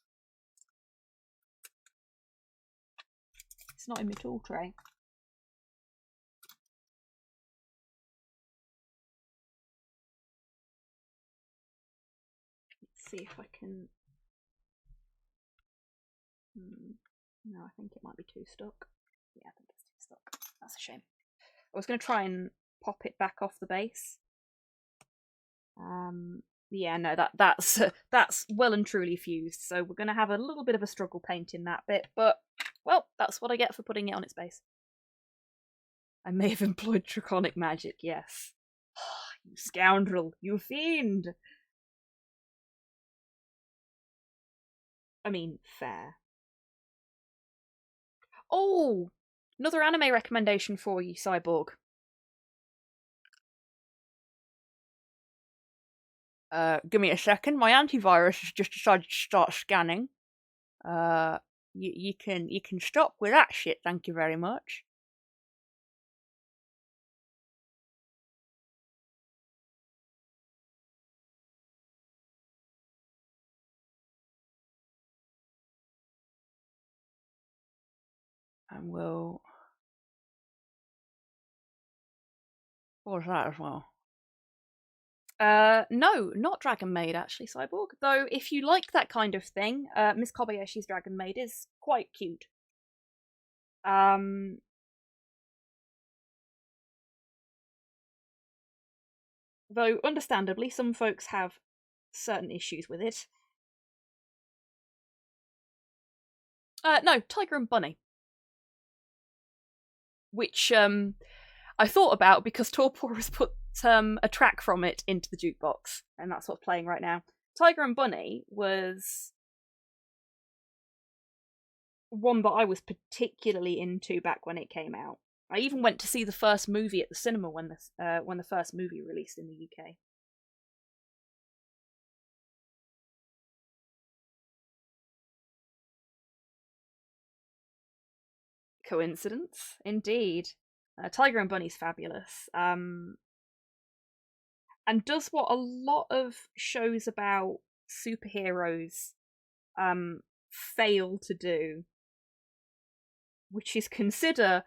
It's not in my tool tray. Let's see if I can... No, I think it might be too stuck. Yeah, I think it's too stuck. That's a shame. I was going to try and pop it back off the base. Yeah, no, that's well and truly fused, so we're going to have a little bit of a struggle painting that bit, but, well, that's what I get for putting it on its base. I may have employed draconic magic, yes. You scoundrel, you fiend! I mean, fair. Oh! Another anime recommendation for you, Cyborg. Give me a second. My antivirus has just decided to start scanning. You can stop with that shit. Thank you very much. And we'll pause that as well. No, not Dragon Maid, actually, Cyborg. Though, if you like that kind of thing, Miss Kobayashi's Dragon Maid is quite cute. Though, understandably, some folks have certain issues with it. No, Tiger and Bunny. Which, I thought about because Torpor has put a track from it into the jukebox, and that's what's playing right now. Tiger and Bunny was one that I was particularly into back when it came out. I even went to see the first movie at the cinema when the first movie released in the UK. Coincidence? Indeed. Tiger and Bunny's fabulous. And does what a lot of shows about superheroes fail to do, which is consider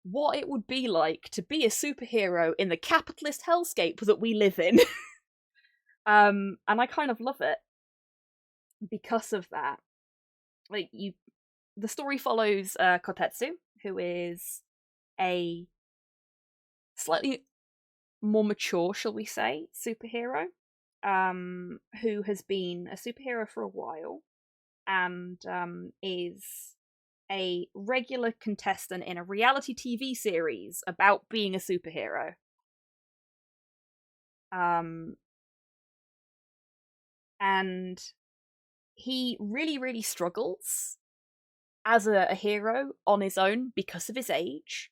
what it would be like to be a superhero in the capitalist hellscape that we live in. And I kind of love it because of that. Like, the story follows Kotetsu, who is a slightly more mature, shall we say, superhero, who has been a superhero for a while, and is a regular contestant in a reality TV series about being a superhero. And he really, really struggles as a hero on his own because of his age,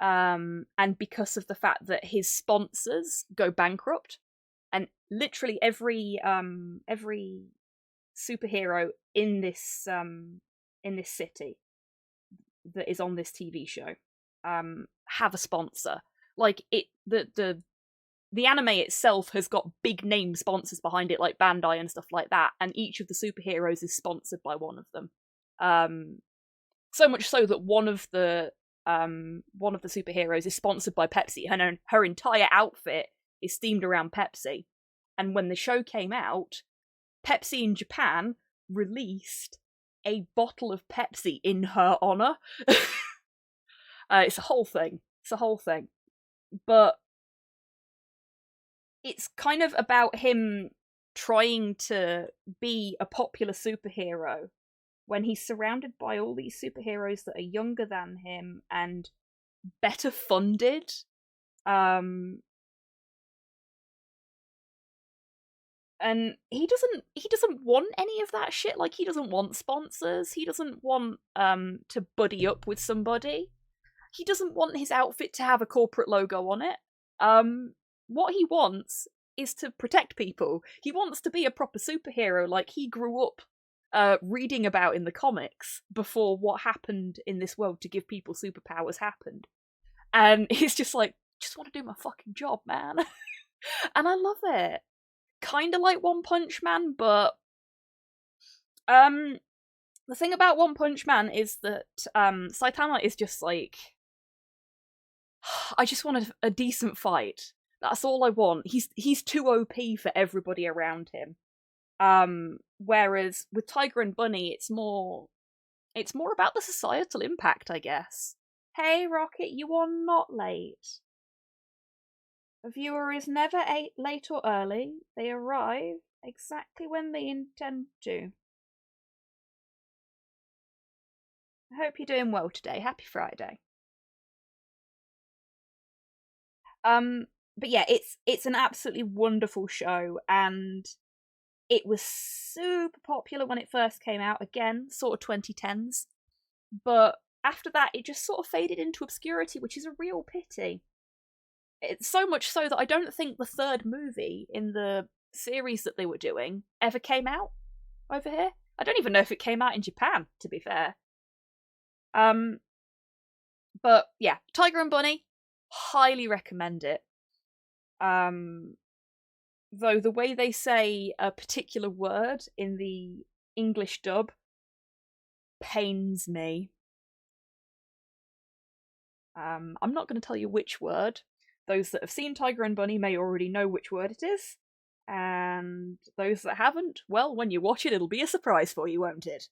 and because of the fact that his sponsors go bankrupt, and literally every superhero in this city that is on this TV show have a sponsor. Like, the anime itself has got big name sponsors behind it, like Bandai and stuff like that, and each of the superheroes is sponsored by one of them. So much so that one of the superheroes is sponsored by Pepsi, and her entire outfit is themed around Pepsi. And when the show came out, Pepsi in Japan released a bottle of Pepsi in her honor. It's a whole thing. But it's kind of about him trying to be a popular superhero when he's surrounded by all these superheroes that are younger than him and better funded. And he doesn't want any of that shit. Like, he doesn't want sponsors. He doesn't want to buddy up with somebody. He doesn't want his outfit to have a corporate logo on it. What he wants is to protect people. He wants to be a proper superhero, like he grew up reading about in the comics before what happened in this world to give people superpowers happened. And he's just like, just want to do my fucking job, man. And I love it. Kind of like One Punch Man, but the thing about One Punch Man is that Saitama is just like, I just want a decent fight. That's all I want. He's too OP for everybody around him. Whereas with Tiger and Bunny, it's more about the societal impact, I guess. Hey, Rocket, you are not late. A viewer is never late or early. They arrive exactly when they intend to. I hope you're doing well today. Happy Friday. But yeah, it's an absolutely wonderful show, and it was super popular when it first came out. Again, sort of 2010s. But after that, it just sort of faded into obscurity, which is a real pity. It's so much so that I don't think the third movie in the series that they were doing ever came out over here. I don't even know if it came out in Japan, to be fair. But yeah, Tiger and Bunny, highly recommend it. Though the way they say a particular word in the English dub pains me. I'm not going to tell you which word. Those that have seen Tiger and Bunny may already know which word it is. And those that haven't, well, when you watch it, it'll be a surprise for you, won't it?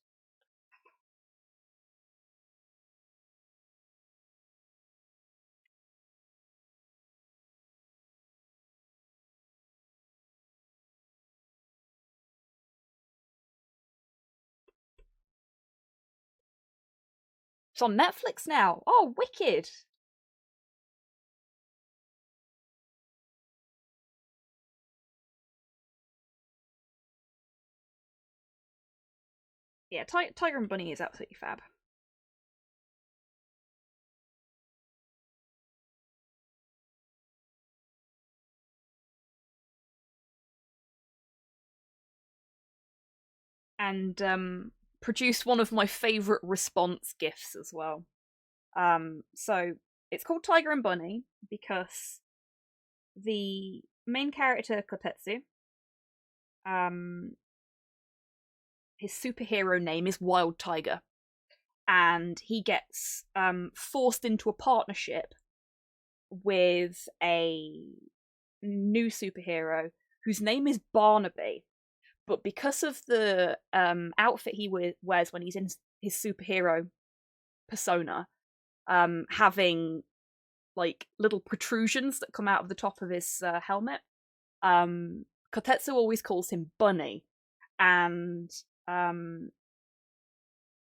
It's on Netflix now. Oh, wicked! Yeah, Tiger and Bunny is absolutely fab. And produced one of my favourite response gifs as well. So it's called Tiger and Bunny because the main character Kotetsu, his superhero name is Wild Tiger, and he gets forced into a partnership with a new superhero whose name is Barnaby. But because of the outfit he wears when he's in his superhero persona, having like little protrusions that come out of the top of his helmet, Kotetsu always calls him Bunny, and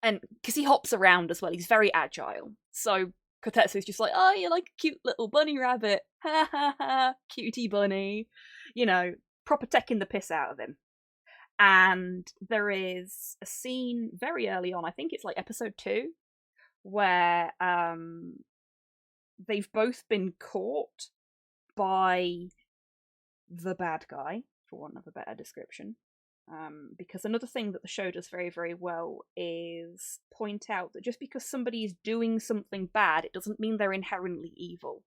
because he hops around as well, he's very agile. So Kotetsu's just like, oh, you're like a cute little bunny rabbit, ha ha ha, cutie bunny, proper taking the piss out of him. And there is a scene very early on, I think it's like episode 2, where they've both been caught by the bad guy, for want of a better description. Because another thing that the show does very, very well is point out that just because somebody is doing something bad, it doesn't mean they're inherently evil.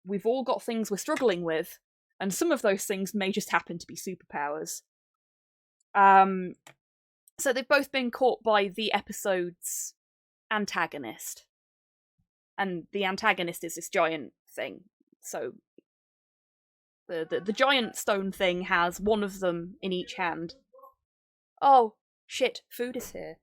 We've all got things we're struggling with, and some of those things may just happen to be superpowers. So they've both been caught by the episode's antagonist. And the antagonist is this giant thing. So the giant stone thing has one of them in each hand. Oh, shit, food is here.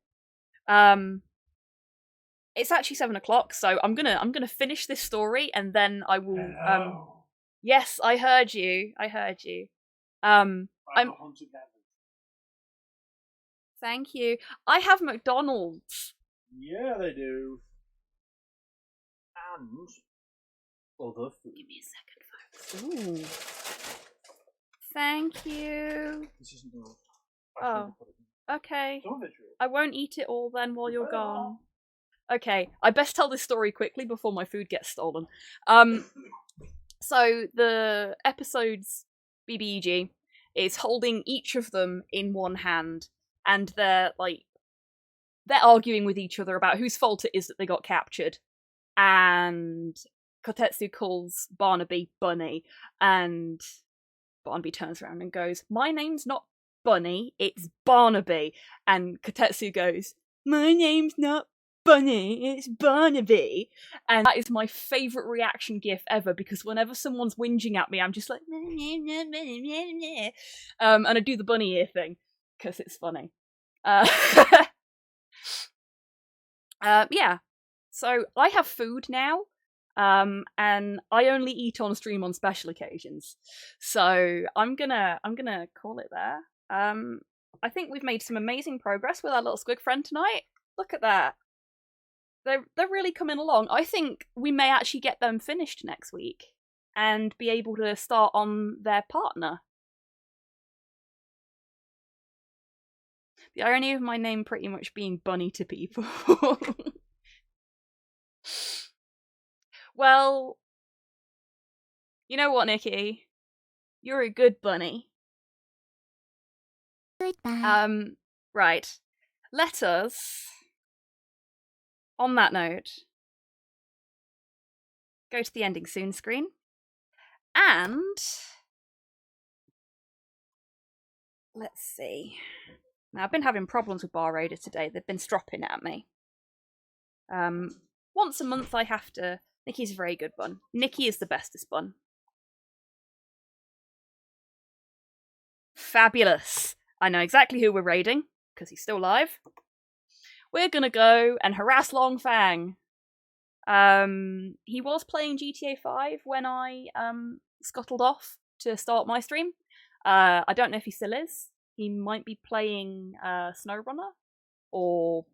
It's actually 7 o'clock, so I'm gonna finish this story and then I will yes, I heard you. Thank you. I have McDonald's. Yeah, they do. And other food. Give me a second, folks. Ooh. Thank you. This isn't enough. Oh. Okay. Some of it's real. I won't eat it all then while you're gone. Okay, I best tell this story quickly before my food gets stolen. So the episode's BBEG is holding each of them in one hand, and they're arguing with each other about whose fault it is that they got captured. And Kotetsu calls Barnaby Bunny, and Barnaby turns around and goes, "My name's not Bunny, it's Barnaby." And Kotetsu goes, "My name's not Bunny, it's Barnaby." And that is my favourite reaction gif ever, because whenever someone's whinging at me, I'm just like, and I do the bunny ear thing, because it's funny. Yeah. So I have food now, and I only eat on stream on special occasions. So I'm gonna call it there. I think we've made some amazing progress with our little squig friend tonight. Look at that. They're really coming along. I think we may actually get them finished next week and be able to start on their partner. The irony of my name pretty much being Bunny to people. Well, you know what, Nikki? You're a good bunny. Goodbye. Right. Let us, on that note, go to the ending soon screen. And let's see. Now, I've been having problems with Bar Raider today. They've been stropping at me. Once a month I have to... Nikki's a very good bun. Nikki is the bestest bun. Fabulous. I know exactly who we're raiding, because he's still alive. We're gonna go and harass Long Fang. He was playing GTA 5 when I scuttled off to start my stream. I don't know if he still is. He might be playing SnowRunner or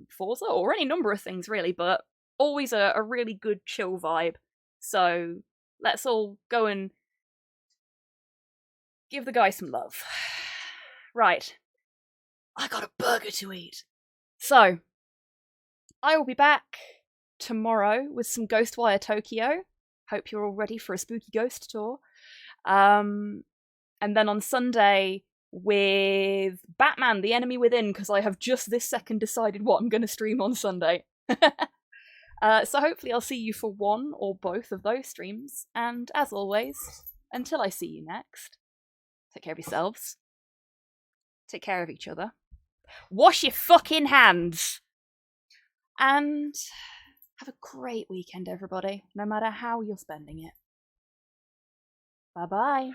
Forza or any number of things really, but always a really good chill vibe. So let's all go and give the guy some love. Right. I got a burger to eat. So, I will be back tomorrow with some Ghostwire Tokyo. Hope you're all ready for a spooky ghost tour. And then on Sunday with Batman, The Enemy Within, because I have just this second decided what I'm going to stream on Sunday. So hopefully I'll see you for one or both of those streams. And as always, until I see you next, take care of yourselves. Take care of each other. Wash your fucking hands! And have a great weekend, everybody, no matter how you're spending it. Bye-bye.